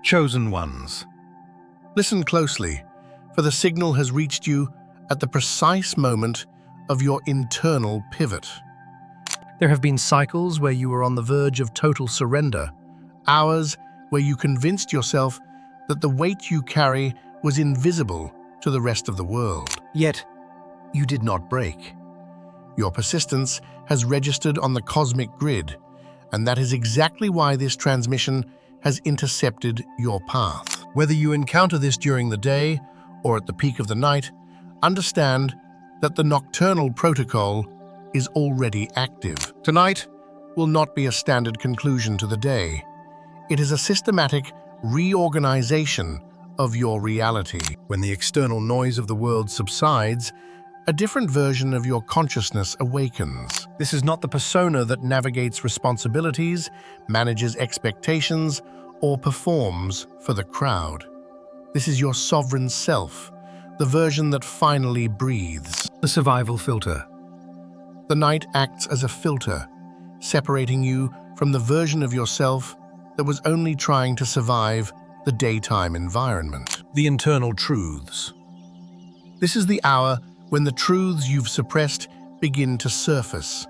Chosen ones. Listen closely, for the signal has reached you at the precise moment of your internal pivot. There have been cycles where you were on the verge of total surrender, hours where you convinced yourself that the weight you carry was invisible to the rest of the world. Yet, you did not break. Your persistence has registered on the cosmic grid, and that is exactly why this transmission has intercepted your path. Whether you encounter this during the day or at the peak of the night, understand that the nocturnal protocol is already active. Tonight will not be a standard conclusion to the day. It is a systematic reorganization of your reality. When the external noise of the world subsides, a different version of your consciousness awakens. This is not the persona that navigates responsibilities, manages expectations, or performs for the crowd. This is your sovereign self, the version that finally breathes. The survival filter. The night acts as a filter, separating you from the version of yourself that was only trying to survive the daytime environment. The internal truths. This is the hour when the truths you've suppressed begin to surface.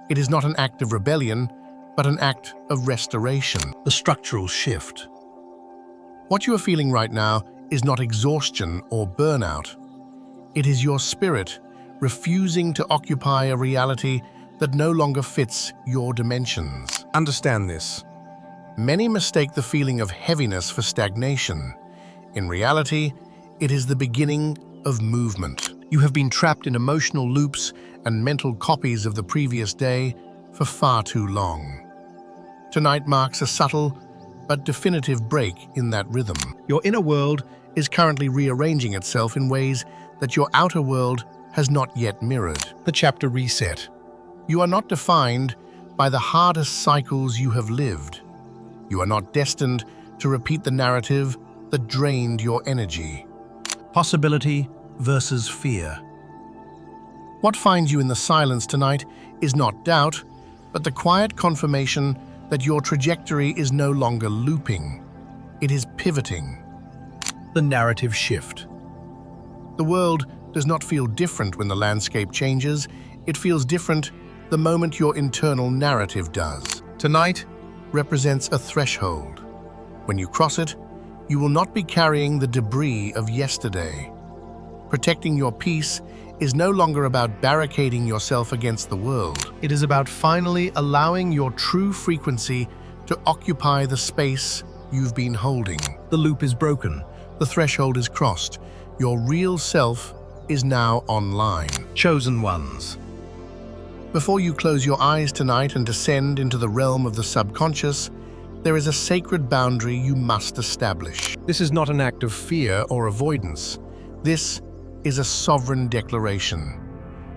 It is not an act of rebellion, but an act of restoration. The structural shift. What you are feeling right now is not exhaustion or burnout. It is your spirit refusing to occupy a reality that no longer fits your dimensions. Understand this. Many mistake the feeling of heaviness for stagnation. In reality, it is the beginning of movement. You have been trapped in emotional loops and mental copies of the previous day for far too long. Tonight marks a subtle but definitive break in that rhythm. Your inner world is currently rearranging itself in ways that your outer world has not yet mirrored. The chapter reset. You are not defined by the hardest cycles you have lived. You are not destined to repeat the narrative that drained your energy. Possibility versus fear. What finds you in the silence tonight is not doubt, but the quiet confirmation that your trajectory is no longer looping. It is pivoting. The narrative shift. The world does not feel different when the landscape changes. It feels different the moment your internal narrative does. Tonight represents a threshold. When you cross it, you will not be carrying the debris of yesterday. Protecting your peace is no longer about barricading yourself against the world. It is about finally allowing your true frequency to occupy the space you've been holding. The loop is broken. The threshold is crossed. Your real self is now online. Chosen ones. Before you close your eyes tonight and descend into the realm of the subconscious, there is a sacred boundary you must establish. This is not an act of fear or avoidance. This is a sovereign declaration.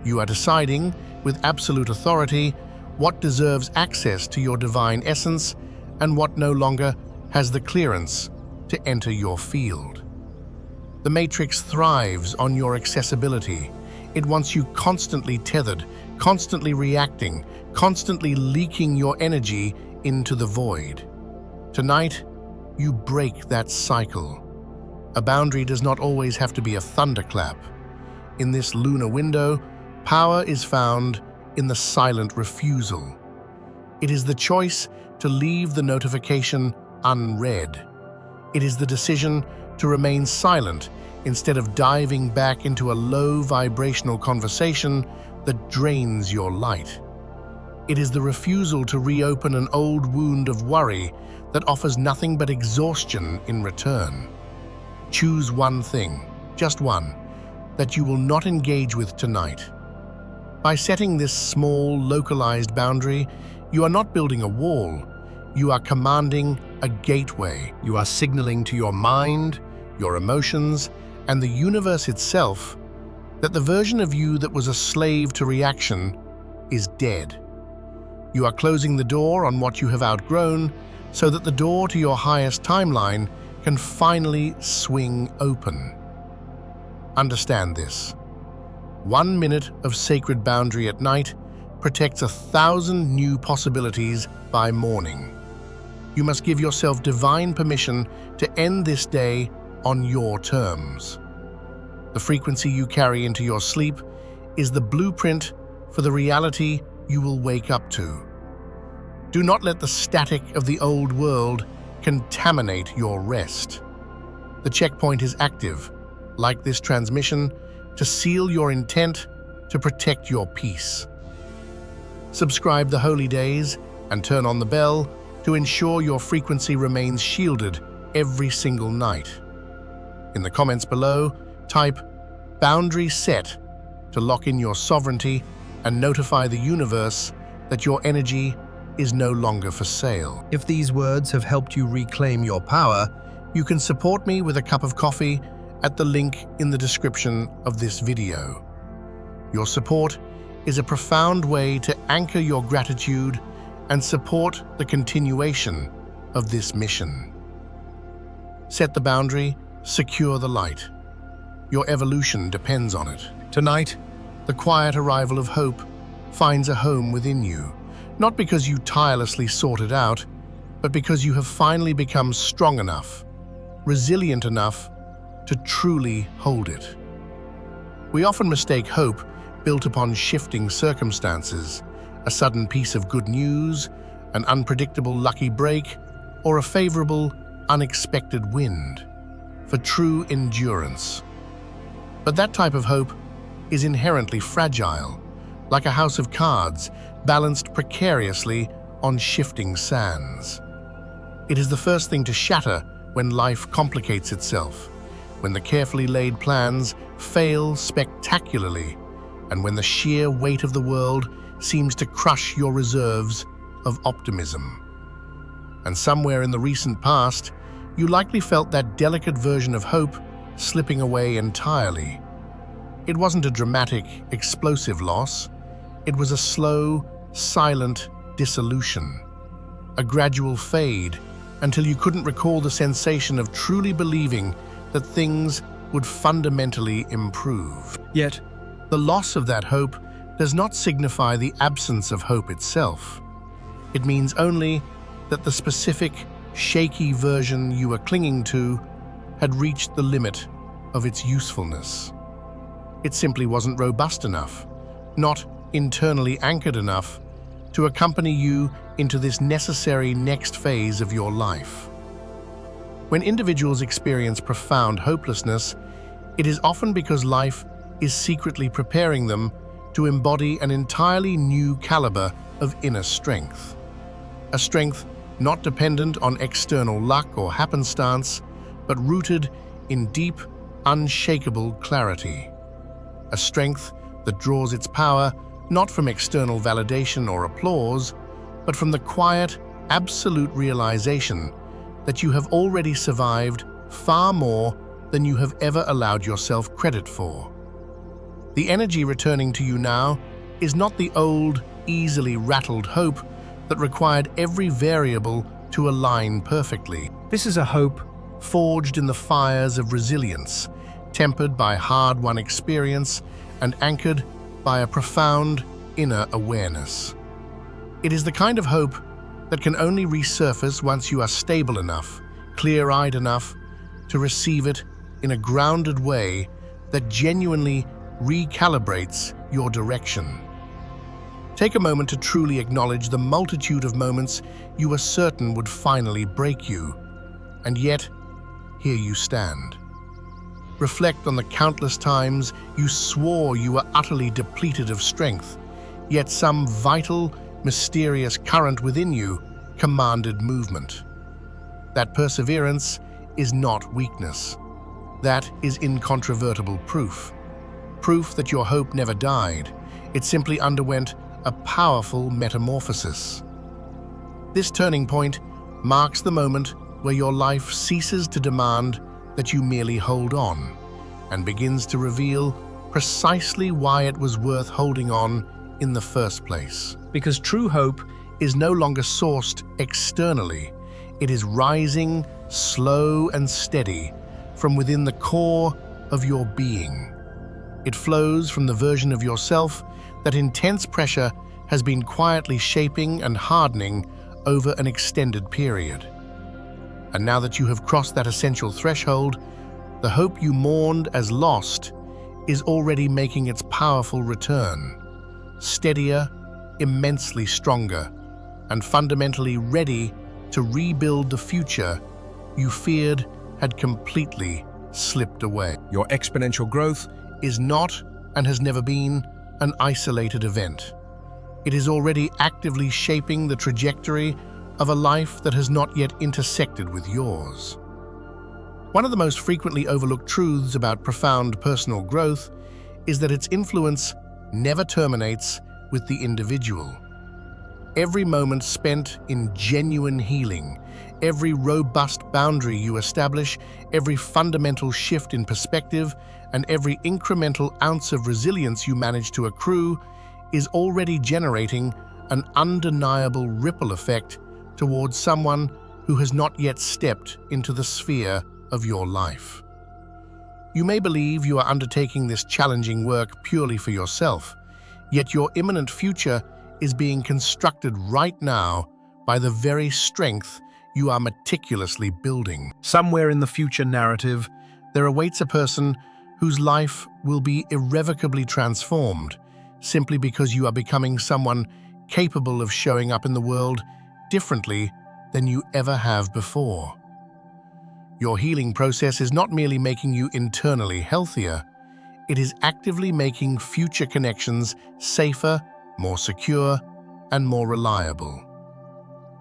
You are deciding, with absolute authority, what deserves access to your divine essence and what no longer has the clearance to enter your field. The Matrix thrives on your accessibility. It wants you constantly tethered, constantly reacting, constantly leaking your energy into the void. Tonight, you break that cycle. A boundary does not always have to be a thunderclap. In this lunar window, power is found in the silent refusal. It is the choice to leave the notification unread. It is the decision to remain silent instead of diving back into a low vibrational conversation that drains your light. It is the refusal to reopen an old wound of worry that offers nothing but exhaustion in return. Choose one thing, just one, that you will not engage with tonight. By setting this small, localized boundary, you are not building a wall. You are commanding a gateway. You are signaling to your mind, your emotions, and the universe itself that the version of you that was a slave to reaction is dead. You are closing the door on what you have outgrown so that the door to your highest timeline can finally swing open. Understand this. 1 minute of sacred boundary at night protects 1,000 new possibilities by morning. You must give yourself divine permission to end this day on your terms. The frequency you carry into your sleep is the blueprint for the reality you will wake up to. Do not let the static of the old world contaminate your rest. The checkpoint is active, like this transmission, to seal your intent to protect your peace. Subscribe the holy days and turn on the bell to ensure your frequency remains shielded every single night. In the comments below, type "boundary set" to lock in your sovereignty and notify the universe that your energy is no longer for sale. If these words have helped you reclaim your power, you can support me with a cup of coffee at the link in the description of this video. Your support is a profound way to anchor your gratitude and support the continuation of this mission. Set the boundary, secure the light. Your evolution depends on it. Tonight, the quiet arrival of hope finds a home within you, not because you tirelessly sought it out, but because you have finally become strong enough, resilient enough to truly hold it. We often mistake hope built upon shifting circumstances, a sudden piece of good news, an unpredictable lucky break, or a favorable, unexpected wind, for true endurance. But that type of hope is inherently fragile, like a house of cards balanced precariously on shifting sands. It is the first thing to shatter when life complicates itself, when the carefully laid plans fail spectacularly, and when the sheer weight of the world seems to crush your reserves of optimism. And somewhere in the recent past, you likely felt that delicate version of hope slipping away entirely. It wasn't a dramatic, explosive loss. It was a slow, silent dissolution, a gradual fade until you couldn't recall the sensation of truly believing that things would fundamentally improve. Yet, the loss of that hope does not signify the absence of hope itself. It means only that the specific, shaky version you were clinging to had reached the limit of its usefulness. It simply wasn't robust enough, not internally anchored enough, to accompany you into this necessary next phase of your life. When individuals experience profound hopelessness, it is often because life is secretly preparing them to embody an entirely new caliber of inner strength. A strength not dependent on external luck or happenstance, but rooted in deep, unshakable clarity. A strength that draws its power not from external validation or applause, but from the quiet, absolute realization that you have already survived far more than you have ever allowed yourself credit for. The energy returning to you now is not the old, easily rattled hope that required every variable to align perfectly. This is a hope forged in the fires of resilience, tempered by hard-won experience and anchored by a profound inner awareness. It is the kind of hope that can only resurface once you are stable enough, clear-eyed enough to receive it in a grounded way that genuinely recalibrates your direction. Take a moment to truly acknowledge the multitude of moments you were certain would finally break you, and yet, here you stand. Reflect on the countless times you swore you were utterly depleted of strength, yet some vital, mysterious current within you commanded movement. That perseverance is not weakness. That is incontrovertible proof. Proof that your hope never died. It simply underwent a powerful metamorphosis. This turning point marks the moment where your life ceases to demand that you merely hold on, and begins to reveal precisely why it was worth holding on in the first place. Because true hope is no longer sourced externally. It is rising, slow and steady, from within the core of your being. It flows from the version of yourself that intense pressure has been quietly shaping and hardening over an extended period. And now that you have crossed that essential threshold, the hope you mourned as lost is already making its powerful return, steadier, immensely stronger, and fundamentally ready to rebuild the future you feared had completely slipped away. Your exponential growth is not, and has never been, an isolated event. It is already actively shaping the trajectory of a life that has not yet intersected with yours. One of the most frequently overlooked truths about profound personal growth is that its influence never terminates with the individual. Every moment spent in genuine healing, every robust boundary you establish, every fundamental shift in perspective, and every incremental ounce of resilience you manage to accrue is already generating an undeniable ripple effect towards someone who has not yet stepped into the sphere of your life. You may believe you are undertaking this challenging work purely for yourself, yet your imminent future is being constructed right now by the very strength you are meticulously building. Somewhere in the future narrative, there awaits a person whose life will be irrevocably transformed simply because you are becoming someone capable of showing up in the world differently than you ever have before. Your healing process is not merely making you internally healthier, it is actively making future connections safer, more secure, and more reliable.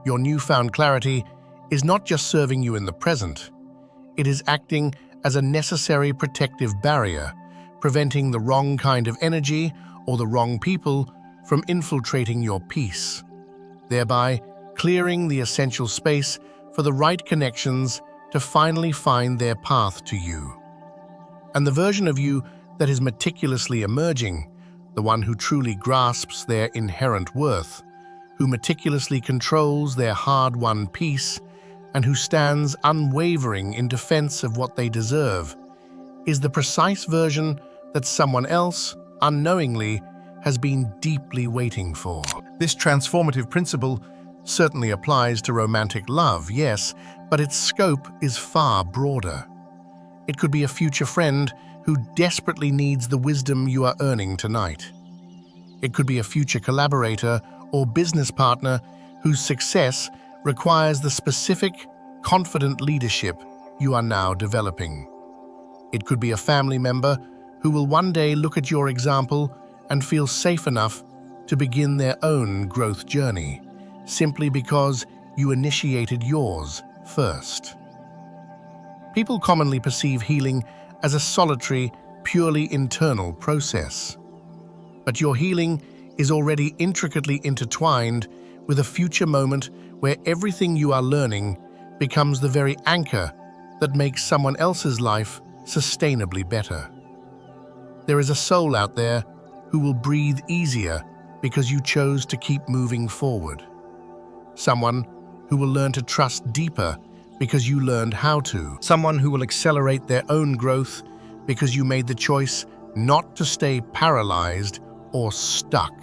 Your newfound clarity is not just serving you in the present, it is acting as a necessary protective barrier, preventing the wrong kind of energy or the wrong people from infiltrating your peace, thereby clearing the essential space for the right connections to finally find their path to you. And the version of you that is meticulously emerging, the one who truly grasps their inherent worth, who meticulously controls their hard-won peace, and who stands unwavering in defense of what they deserve, is the precise version that someone else, unknowingly, has been deeply waiting for. This transformative principle certainly applies to romantic love, yes, but its scope is far broader. It could be a future friend who desperately needs the wisdom you are earning tonight. It could be a future collaborator or business partner whose success requires the specific, confident leadership you are now developing. It could be a family member who will one day look at your example and feel safe enough to begin their own growth journey, simply because you initiated yours first. People commonly perceive healing as a solitary, purely internal process. But your healing is already intricately intertwined with a future moment where everything you are learning becomes the very anchor that makes someone else's life sustainably better. There is a soul out there who will breathe easier because you chose to keep moving forward. Someone who will learn to trust deeper because you learned how to. Someone who will accelerate their own growth because you made the choice not to stay paralyzed or stuck.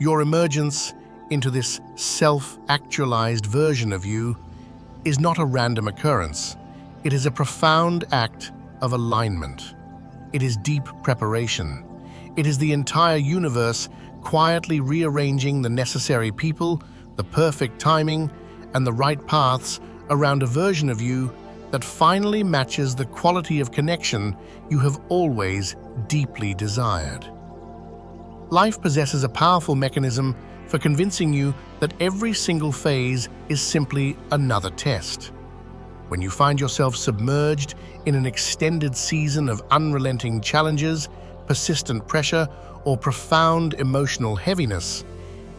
Your emergence into this self-actualized version of you is not a random occurrence. It is a profound act of alignment. It is deep preparation. It is the entire universe quietly rearranging the necessary people, the perfect timing, and the right paths around a version of you that finally matches the quality of connection you have always deeply desired. Life possesses a powerful mechanism for convincing you that every single phase is simply another test. When you find yourself submerged in an extended season of unrelenting challenges, persistent pressure, or profound emotional heaviness,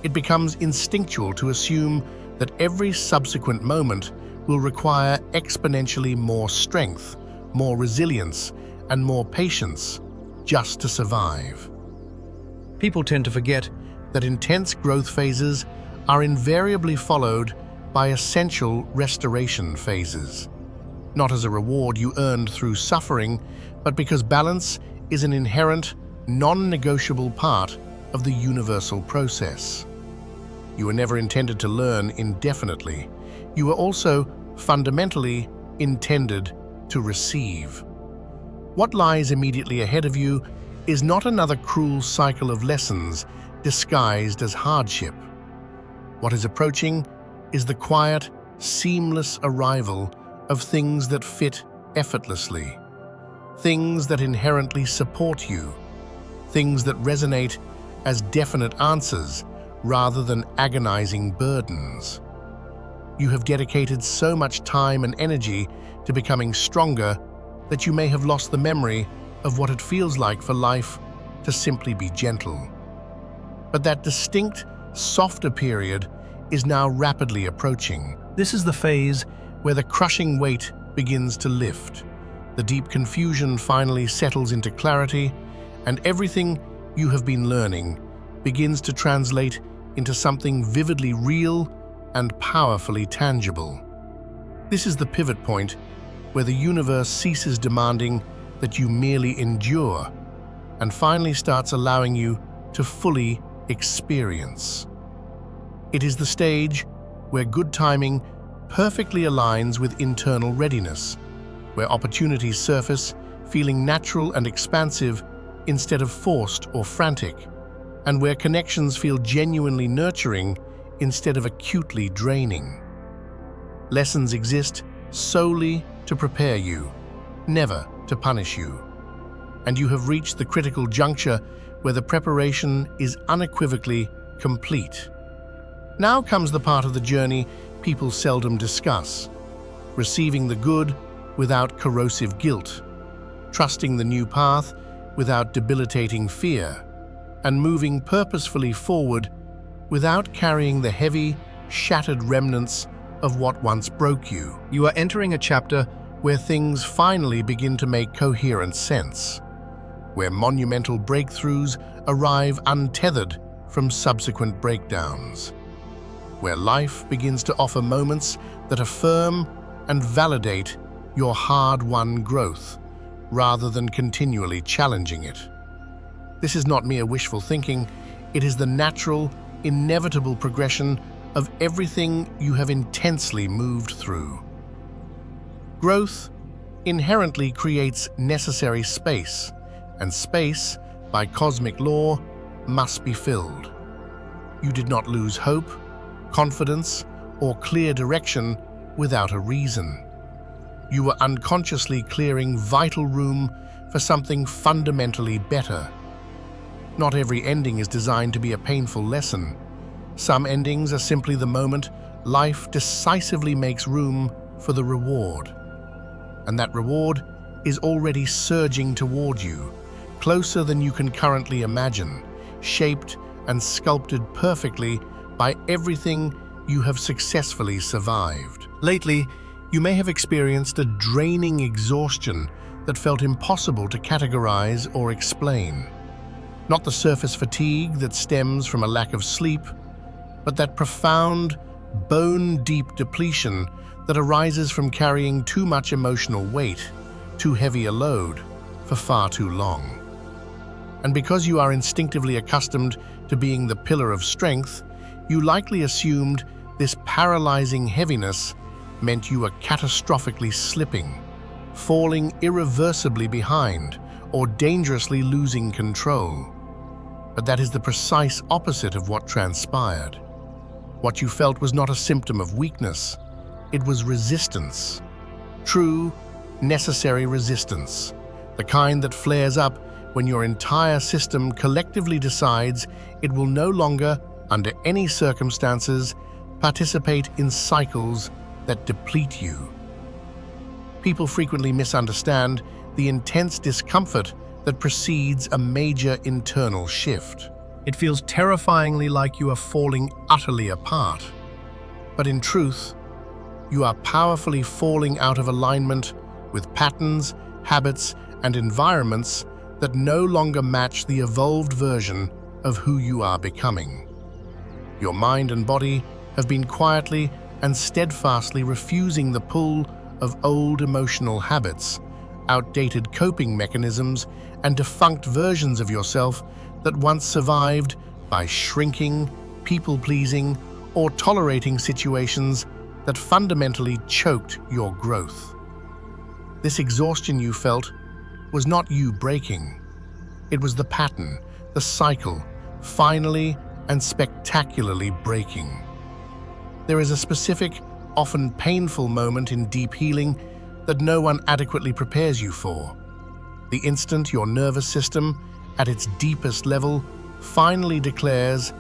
it becomes instinctual to assume that every subsequent moment will require exponentially more strength, more resilience, and more patience just to survive. People tend to forget that intense growth phases are invariably followed by essential restoration phases, not as a reward you earned through suffering, but because balance is an inherent, non-negotiable part of the universal process. You were never intended to learn indefinitely. You were also fundamentally intended to receive. What lies immediately ahead of you is not another cruel cycle of lessons disguised as hardship. What is approaching is the quiet, seamless arrival of things that fit effortlessly, things that inherently support you, things that resonate as definite answers rather than agonizing burdens. You have dedicated so much time and energy to becoming stronger that you may have lost the memory of what it feels like for life to simply be gentle. But that distinct, softer period is now rapidly approaching. This is the phase where the crushing weight begins to lift. The deep confusion finally settles into clarity, and everything you have been learning begins to translate into something vividly real and powerfully tangible. This is the pivot point where the universe ceases demanding that you merely endure and finally starts allowing you to fully experience. It is the stage where good timing perfectly aligns with internal readiness, where opportunities surface feeling natural and expansive instead of forced or frantic, and where connections feel genuinely nurturing instead of acutely draining. Lessons exist solely to prepare you, never to punish you. And you have reached the critical juncture where the preparation is unequivocally complete. Now comes the part of the journey people seldom discuss: receiving the good without corrosive guilt, trusting the new path without debilitating fear, and moving purposefully forward without carrying the heavy, shattered remnants of what once broke you. You are entering a chapter where things finally begin to make coherent sense, where monumental breakthroughs arrive untethered from subsequent breakdowns, where life begins to offer moments that affirm and validate your hard-won growth, rather than continually challenging it. This is not mere wishful thinking, it is the natural, inevitable progression of everything you have intensely moved through. Growth inherently creates necessary space, and space, by cosmic law, must be filled. You did not lose hope, confidence, or clear direction without a reason. You were unconsciously clearing vital room for something fundamentally better. Not every ending is designed to be a painful lesson. Some endings are simply the moment life decisively makes room for the reward. And that reward is already surging toward you, closer than you can currently imagine, shaped and sculpted perfectly by everything you have successfully survived. Lately, you may have experienced a draining exhaustion that felt impossible to categorize or explain. Not the surface fatigue that stems from a lack of sleep, but that profound, bone-deep depletion that arises from carrying too much emotional weight, too heavy a load, for far too long. And because you are instinctively accustomed to being the pillar of strength, you likely assumed this paralyzing heaviness meant you were catastrophically slipping, falling irreversibly behind, or dangerously losing control. But that is the precise opposite of what transpired. What you felt was not a symptom of weakness, it was resistance. True, necessary resistance. The kind that flares up when your entire system collectively decides it will no longer, under any circumstances, participate in cycles that deplete you. People frequently misunderstand the intense discomfort that precedes a major internal shift. It feels terrifyingly like you are falling utterly apart. But in truth, you are powerfully falling out of alignment with patterns, habits, and environments that no longer match the evolved version of who you are becoming. Your mind and body have been quietly and steadfastly refusing the pull of old emotional habits, outdated coping mechanisms, and defunct versions of yourself that once survived by shrinking, people-pleasing, or tolerating situations that fundamentally choked your growth. This exhaustion you felt was not you breaking. It was the pattern, the cycle, finally and spectacularly breaking. There is a specific, often painful moment in deep healing that no one adequately prepares you for. The instant your nervous system, at its deepest level, finally declares,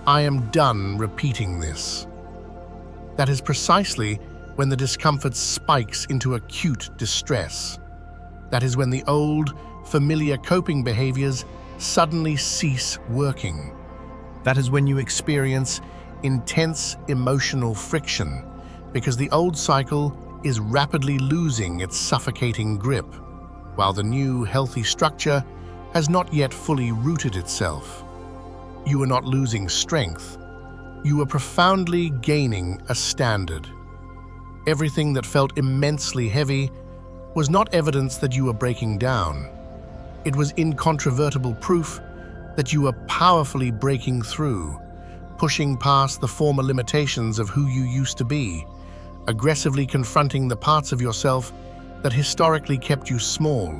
"I am done repeating this." That is precisely when the discomfort spikes into acute distress. That is when the old, familiar coping behaviors suddenly cease working. That is when you experience intense emotional friction, because the old cycle is rapidly losing its suffocating grip, while the new, healthy structure has not yet fully rooted itself. You are not losing strength. You are profoundly gaining a standard. Everything that felt immensely heavy was not evidence that you were breaking down. It was incontrovertible proof that you were powerfully breaking through, pushing past the former limitations of who you used to be, aggressively confronting the parts of yourself that historically kept you small,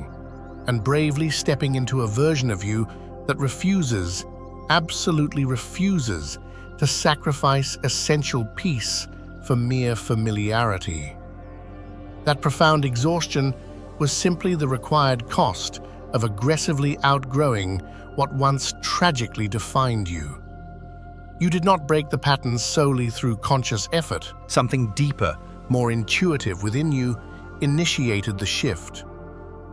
and bravely stepping into a version of you that refuses, absolutely refuses, to sacrifice essential peace for mere familiarity. That profound exhaustion was simply the required cost of aggressively outgrowing what once tragically defined you. You did not break the patterns solely through conscious effort. Something deeper, more intuitive within you initiated the shift.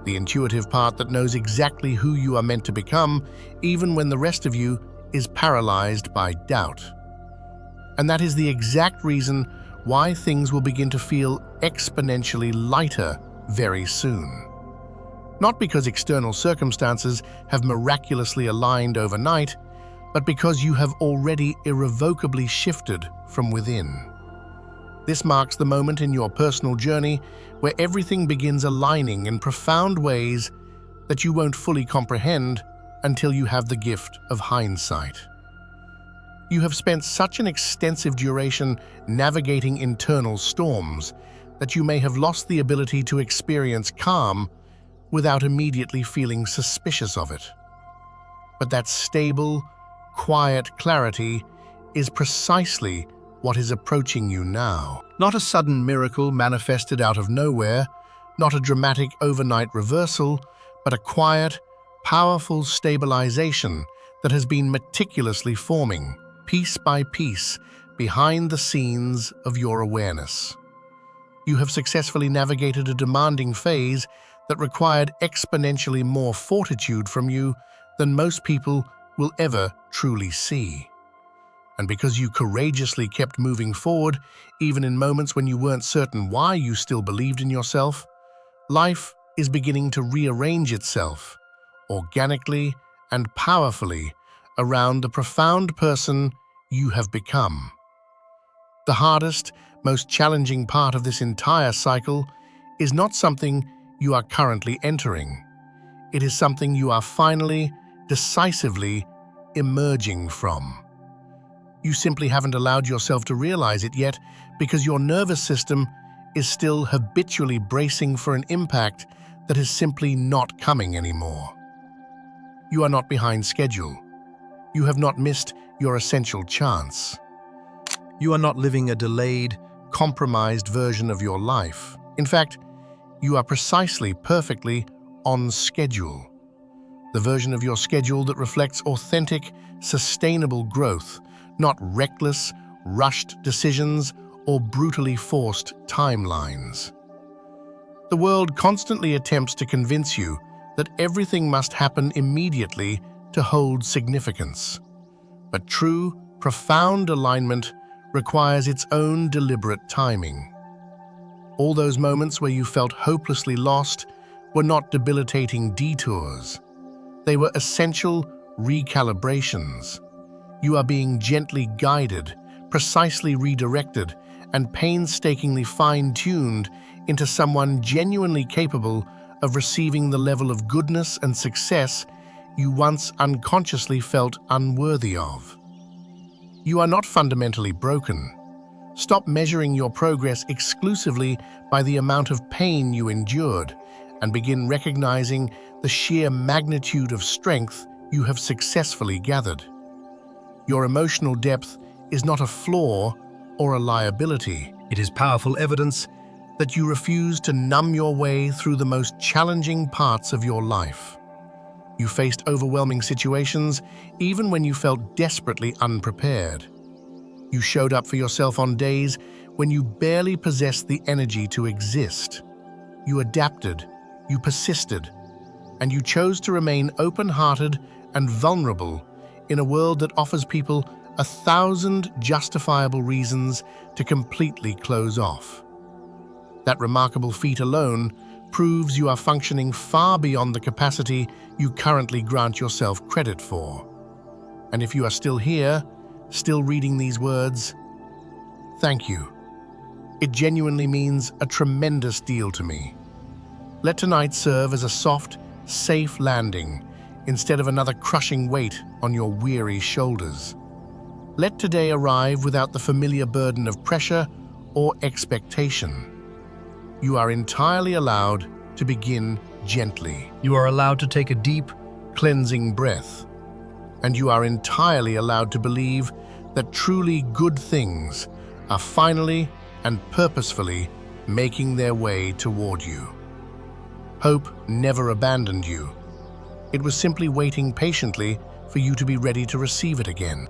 The intuitive part that knows exactly who you are meant to become, even when the rest of you is paralyzed by doubt. And that is the exact reason why things will begin to feel exponentially lighter very soon. Not because external circumstances have miraculously aligned overnight, but because you have already irrevocably shifted from within. This marks the moment in your personal journey where everything begins aligning in profound ways that you won't fully comprehend until you have the gift of hindsight. You have spent such an extensive duration navigating internal storms that you may have lost the ability to experience calm without immediately feeling suspicious of it. But that stable, quiet clarity is precisely what is approaching you now. Not a sudden miracle manifested out of nowhere, not a dramatic overnight reversal, but a quiet, powerful stabilization that has been meticulously forming, piece by piece, behind the scenes of your awareness. You have successfully navigated a demanding phase that required exponentially more fortitude from you than most people will ever truly see. And because you courageously kept moving forward, even in moments when you weren't certain why you still believed in yourself, life is beginning to rearrange itself, organically and powerfully, around the profound person you have become. The hardest, most challenging part of this entire cycle is not something you are currently entering. It is something you are finally, decisively emerging from. You simply haven't allowed yourself to realize it yet because your nervous system is still habitually bracing for an impact that is simply not coming anymore. You are not behind schedule. You have not missed your essential chance. You are not living a delayed, compromised version of your life. In fact, you are precisely, perfectly on schedule. The version of your schedule that reflects authentic, sustainable growth, not reckless, rushed decisions or brutally forced timelines. The world constantly attempts to convince you that everything must happen immediately to hold significance. But true, profound alignment requires its own deliberate timing. All those moments where you felt hopelessly lost were not debilitating detours. They were essential recalibrations. You are being gently guided, precisely redirected, and painstakingly fine-tuned into someone genuinely capable of receiving the level of goodness and success you once unconsciously felt unworthy of. You are not fundamentally broken. Stop measuring your progress exclusively by the amount of pain you endured and begin recognizing the sheer magnitude of strength you have successfully gathered. Your emotional depth is not a flaw or a liability. It is powerful evidence that you refuse to numb your way through the most challenging parts of your life. You faced overwhelming situations even when you felt desperately unprepared. You showed up for yourself on days when you barely possessed the energy to exist. You adapted, you persisted, and you chose to remain open-hearted and vulnerable in a world that offers people 1,000 justifiable reasons to completely close off. That remarkable feat alone proves you are functioning far beyond the capacity you currently grant yourself credit for. And if you are still here, still reading these words, thank you. It genuinely means a tremendous deal to me. Let tonight serve as a soft, safe landing instead of another crushing weight on your weary shoulders. Let today arrive without the familiar burden of pressure or expectation. You are entirely allowed to begin gently. You are allowed to take a deep, cleansing breath. And you are entirely allowed to believe that truly good things are finally and purposefully making their way toward you. Hope never abandoned you. It was simply waiting patiently for you to be ready to receive it again.